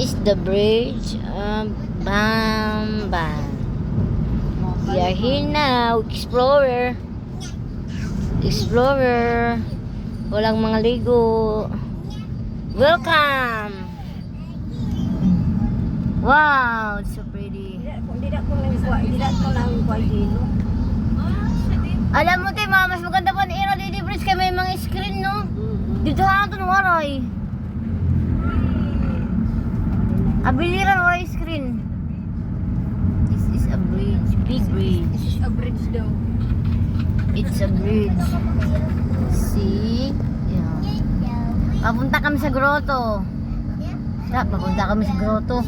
is the bridge of Bamban. We are here now, explorer. Explorer. Walang mga ligo. Welcome. Wow, it's so pretty. Hindi ko lang dito. Alam mo, te, mas maganda pa ni Ira Lady Bridge kaya may mga screen, no? Dito ha, ito waray. Abiliran waray screen. This is a bridge, big bridge. This is a bridge daw. It's a bridge. See? Yeah. Papunta kami sa grotto. Papunta kami sa grotto.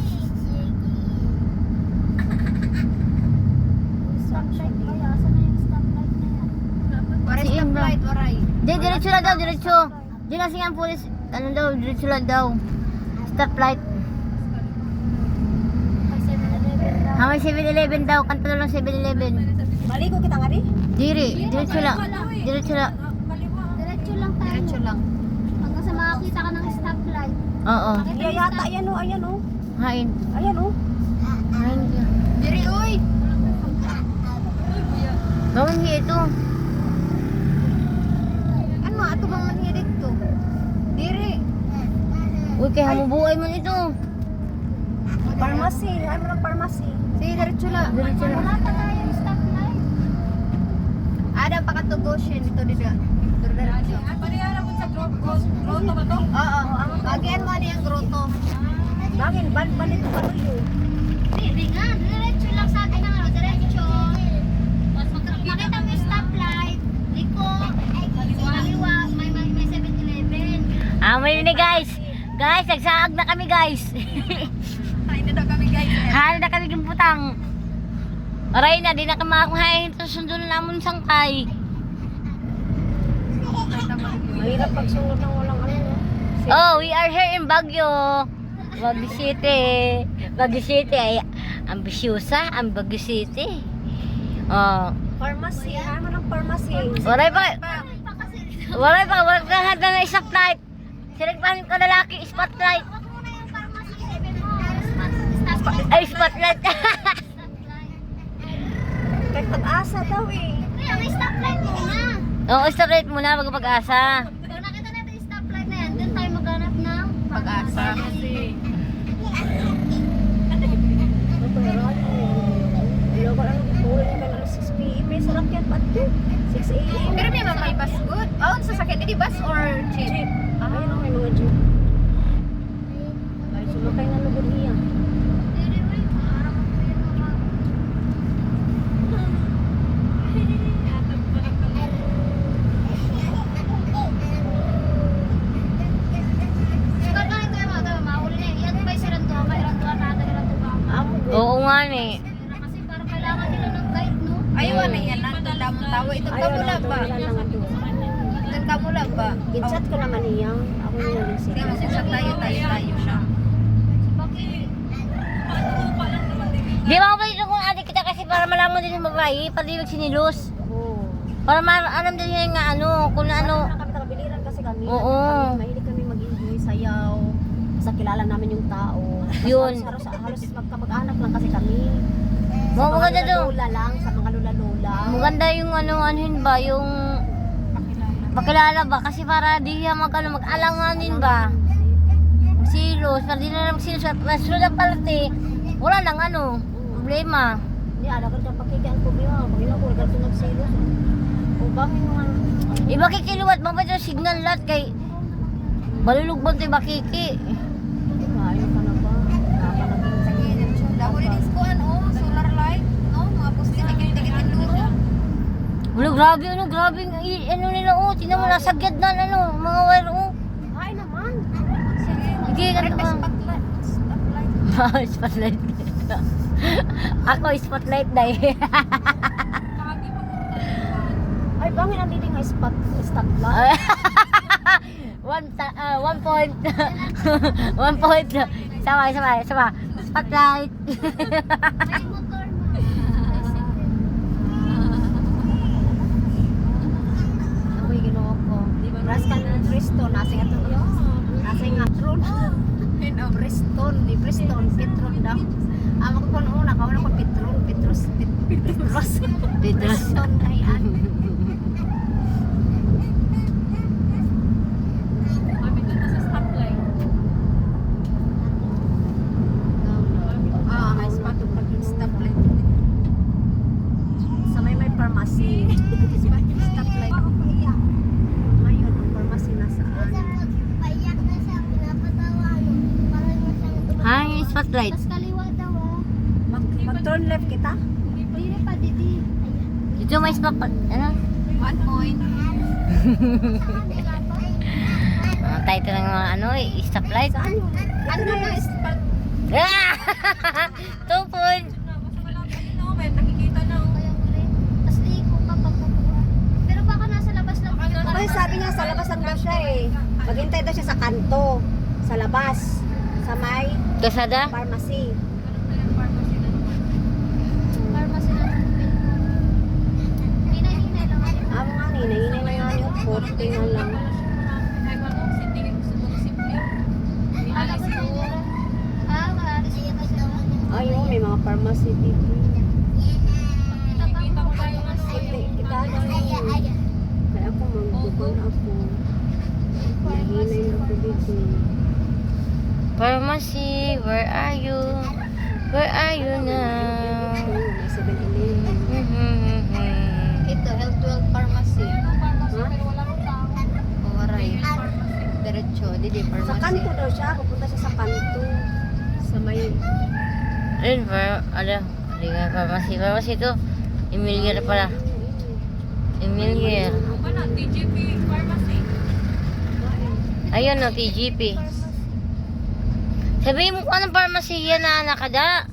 Waray stoplight, waray. Di, diretso lang daw, diretso. Di kasi nga ang pulis, ano daw, diretso lang daw. Stoplight. May 7-Eleven daw, kanto lang 7-Eleven. Maligo kita nga di? Diri, diretso lang. Diretso lang. Diretso lang tayo. Diretso lang. Hanggang sa makakita ka ng stoplight. Oo. Iya yata, ayan o, ayan o. Hain. Ayan o. Hain. Diri, uy! Gawin niya ito. Ano, ato bang manhirit to? Diri. Uy, kaya mabuhay man ito. Pharmacy, ano lang pharmacy? Sige, diretso lang. Diretso lang. Wala pa tayong stoplight. Ada pa katugosyon dito dito. Diretso. Parehara mo sa grotto ba to? Oo. Again mo ang grotto. Bakit? Balit pa rin yun. Hindi nga, diretso lang sa atin ang diretso. Makita mo yung stoplight. Liko. Kaliwa, may 7-Eleven. May ni guys. Guys, nagsaag na kami guys. Ay, na daw kami guys. Halo na kami gimputang. Aray na, di na kami makakuhain. Ito sundo na namon sangkay. Mahirap pagsunod ng walang ano. Oh, we are here in Baguio. Baguio City. Baguio City ay ambisyosa ang Baguio City. Oh, Pharmacy, ano ng pharmacy? waray pa. Waray pa, waray pa handa na stoplight. Sinagpanin ko lalaki, spotlight. Huwag mo na yung pharmacy 7 mo. Stoplight. Ay, spotlight. Kahit pag-asa daw eh. Kaya may stoplight muna. Oo, stoplight muna, bago pag-asa. Kung nakita natin yung stoplight na yan, doon tayo maghanap ng Pag-asa. Hello, ko lang tulog ka ng 6 p.m. May sarap yan pa 6 a.m. Pero may mga may bus good. Oh, sasakyan hindi bus or jeep? Ayun may mga jeep. Ay, sumakay na lugod niya. Oo nga ni. Kasi parang kailangan nila ng guide, no? Ayaw na yan. Nandun damong tawa. Ito ka mula ba? Ito ka mula ba? Ginsat ko naman niya. Ako yung nagsip. Kaya masinsa tayo siya. Di ba ako ba dito kung adik kita kasi para malaman din yung babae, paliwag sinilos. Oo. Para alam din niya nga ano, kung na ano. Nakabiliran kasi kami. Oo. Mahilig kami mag-enjoy, sayaw. Sa kilala namin yung tao. Yun. Halos magkamag-anak lang kasi kami. Mga maganda to. Lola lang, sa mga lola-lola. Maganda yung anuhin ba, yung pakilala ba? Kasi para di siya mag-alanganin ba? Magsilos, para di na magsilos. Mas sulat palate, wala nang problema. Hindi, ala ka na pakikian ko biya. Pagina ko, ito nagsilos. O bakit naman? Iba kikiluwat, mga ba yung signal lahat kay balulugban to yung bakiki. Ayaw ka na ba? Nakapalaging Damo rin is ko solar light, no? Mga poste na kinikit luro. Grabe nila tingnan mo nasagyad na mga wire Ay naman. Hindi ka na spotlight. Ako spotlight dai. Ay, bangin ang dili nga stoplight. 1 point. 1 point. Sama. Spotlight. May motor mo. Ako'y ginawa ko. Ras ka na ng Cristo, nasa nga ito. Nasa nga tron. Preston, di Preston, Petron daw. Amo ko noon nakauna ko Petros. Preston ayan. Ah, may spot pag stoplight. Sa may pharmacy. Stoplight. Ngayon, ang pharmacy nasaan? Ha, yung spotlight. Mas kaliwa daw ah. Mag-turn left kita? Dili pa, didi. Dito may spotlight. Ano? 1 point. Mga title ng mga ano eh, stoplight. Saan yun? Ano na yung spot? Ah! 2 point. Tapos liko ka pagkukuha. Pero baka nasa labas lang. Ay, sabi niya sa labasan daw siya eh. Maghintay daw siya sa kanto. Sa labas. Sa may Kasada? pharmacy. Pharmacy lang. Hinay-hinay lang. Amo nga ni, nahinay na nga yung 40 na lang. Ah, maaari siya kasi naman. Ayun, may mga pharmacy dito. Kita pa mo Kita na yun. Kaya ako magbukan ako. Nahinay na ako dito. Pharmacy, where are you? Where are you now? May 7-Eleven. Ito, Health World Pharmacy. Oray. Diretso, didi Sa pharmacy. Sa kanto daw siya, pupunta siya sa kanto. Sa may... Ayun, hindi nga pharmacy. Pharmacy ito. Emilier pala. Emilier. Ayun no, TGP. Sabihin mo kung anong pharmacy yan na nakada.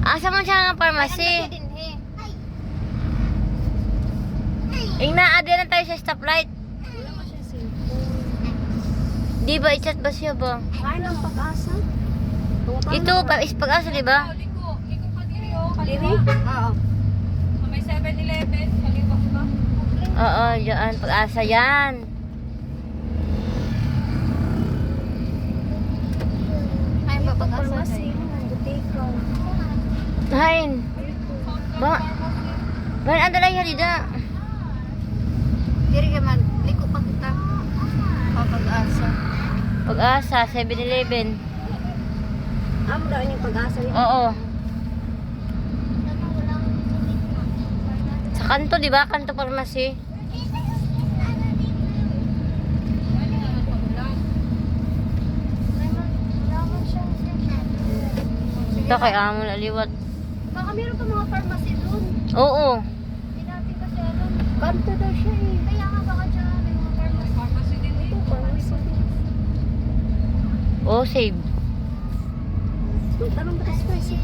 Asa man siya ng pharmacy? Inaade na tayo sa stoplight. Wala ka siya cellphone. Di ba? I-chat ba siya ba? Kain ng pag-asa. Ito, is pag-asa, di ba? Diri? Oo. May 7-Eleven, kaliwa ka. Oo, dyan. Pag-asa yan. Ay, pag-asa. Butika. Hain. Ba? Ba, ang dalay yan, dida. Diri ka man, liko pa kita. Pag-asa. Pag-asa, 7-Eleven. Amo daw yung pag-asa niya. Oo. Sa kanto, di ba? Kanto pharmacy. Ito kay amo laliwat. Baka meron pa mga pharmacy doon. Oo. Hindi natin kasi alam. Kanto daw siya eh. Kaya nga baka dyan may mga pharmacy. Pharmacy din eh. Pharmacy. Oh, save. Tanong ba kasi kasi?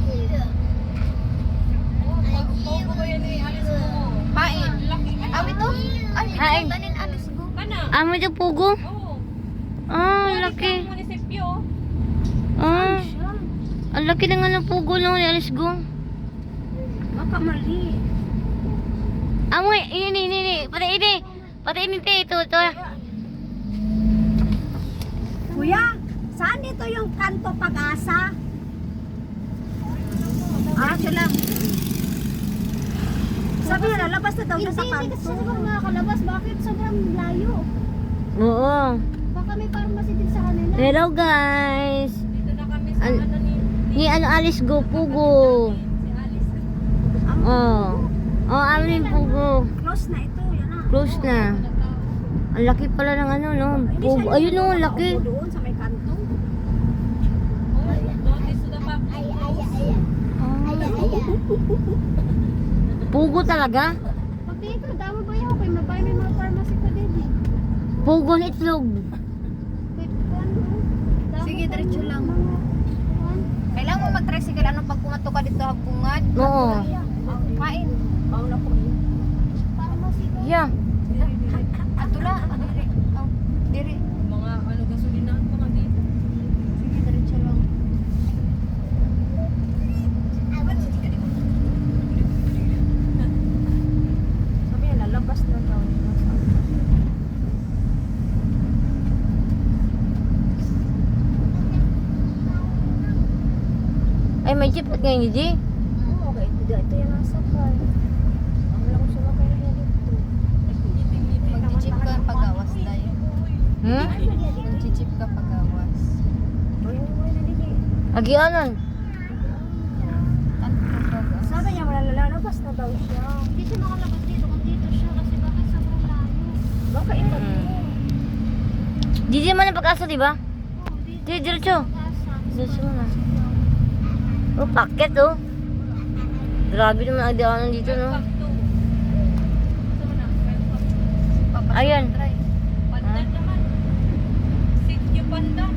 Pag-pogo ba yan eh, alis mo. Hain. Aw ito? Ay, Hain. tanin alis ko. Kana? Amo dyan pugo. Oo. Ah, Alis laki. ng munisipyo. Ah, ang laki na nga ng pugo nung alis go. Baka mali. Amo, ini. Pati ini, ito. Kuya, saan dito yung kanto pag-asa? Siya lang. Sabi niya, lalabas na daw siya sa Hindi kasi kanto. sobrang nakakalabas. Bakit sobrang layo? Oo. Baka may pharmacy din sa kanila. Hello guys. Dito na kami sa An- ano ni... Ni ano alis go pugo. Si Alice. Oh. Oh, amin pugo. Close na ito, yan na. Close na. Ang laki pala ng ano, no? Pugo. Ayun no, ang laki. Nakaupo doon sa may kanto. Oh, notice to the public. Pugo talaga? Pagtingin ko, damo ba yun? Okay, mabay may mga pharmacy pa din eh. Pugo ng itlog. Wait, ano? Damo Sige, pa diretso mga- lang. Ano? Kailangan mo mag-tricycle. Ano pag pumato ka dito habungan? Oo. Kain. Pauna po. Pharmacy ko. Yeah. Atula. Diri. Diri. Mga ano, gasolinahan pa nga dito. Sige, diretso lang. Sabi niya, lalabas na daw. Ay, may jeep at ngayon, Gigi. Oo, okay. Ito yan ang sakay. Ang lang ko sumakay na yan dito. Mag-chip ka pag-awas tayo. Hmm? Mag-chip ka pag-awas. Agianan. Sabi niya, wala lalabas na daw siya. Hindi siya makalabas dito kung dito siya kasi bakit sobrang layo. Baka iba Gigi man ang pag-asa, di ba? Oo, dito. Di, diretso. Pag-asa. Diretso mo na. Oh, paket, oh. Grabe naman ang agianan dito, no? Ayan. Pandan naman. Sityo pandan.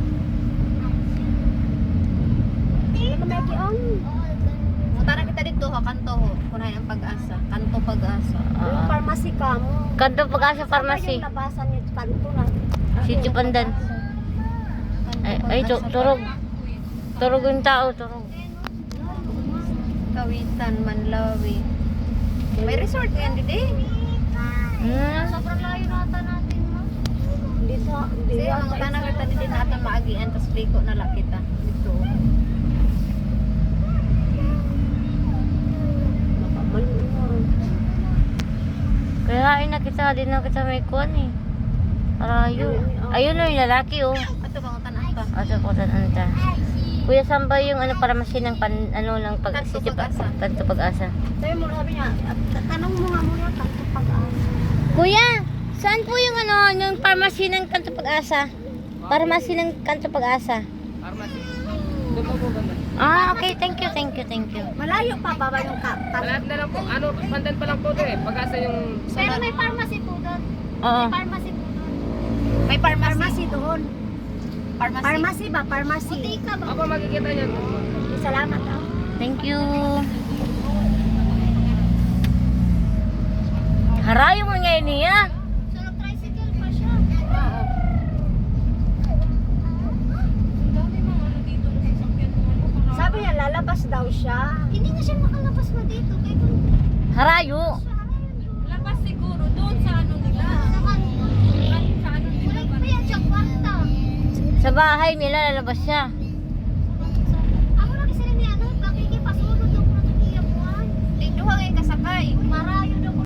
Punta na kita dito ha, kanto ho. Kunahin ang pag-asa. Kanto pag-asa. Yung pharmacy ka mo. Kanto pag-asa pharmacy. Yung labasan niya, kanto na. Sitio Pandan. Ay, turog. Turog yung tao, turog. Kawitan, Manlawi. May resort yan, Didi. Sobrang layo nata natin, ma. Dito. Sige, mga tanang kita Didi natin maagian, tapos liko na lang kita. Dito. Kaya na kita, di na kita may kuwan eh. Parayo. Ayun o yung lalaki oh. Ato bang tanan ka? Asa ko anta. Kuya, saan ba yung ano para masin ng ano ng Kanto Sitio Pag-asa. Kanto Pag-asa. Sabi mo, sabi niya, tanong mo nga muna, kanto pag-asa. Kuya, saan po yung ano yung pharmacy ng Kanto Pag-asa? Pharmacy ng Kanto Pag-asa. Pharmacy. Doon po ganda. Ah, okay. Thank you. Malayo pa ba yung Malapit na lang po. Ano, pandan pa lang po ito eh. Pag-asa yung... Pero may pharmacy po doon. Oo. May pharmacy po doon. May pharmacy doon. Pharmacy ba? Pharmacy. Butika ba? Ako makikita niyan. Salamat ah. Thank you. Harayo mo ngayon niya. So, nag-tricycle pa siya. Oo. Ang dami mga ano dito na sasakyan kung ano kung Sabi niya, lalabas daw siya. Hindi nga siya makalabas na dito. Kaya kung Harayo. labas siguro doon sa ano nila. sa kanto. Sa ano nila. Wala pa yan siya kwarta. Sa bahay nila lalabas siya. Ako lagi sila ni ano, pakikipasulod ako na ito niya buwan. Tingduha ngayon kasakay. Marayo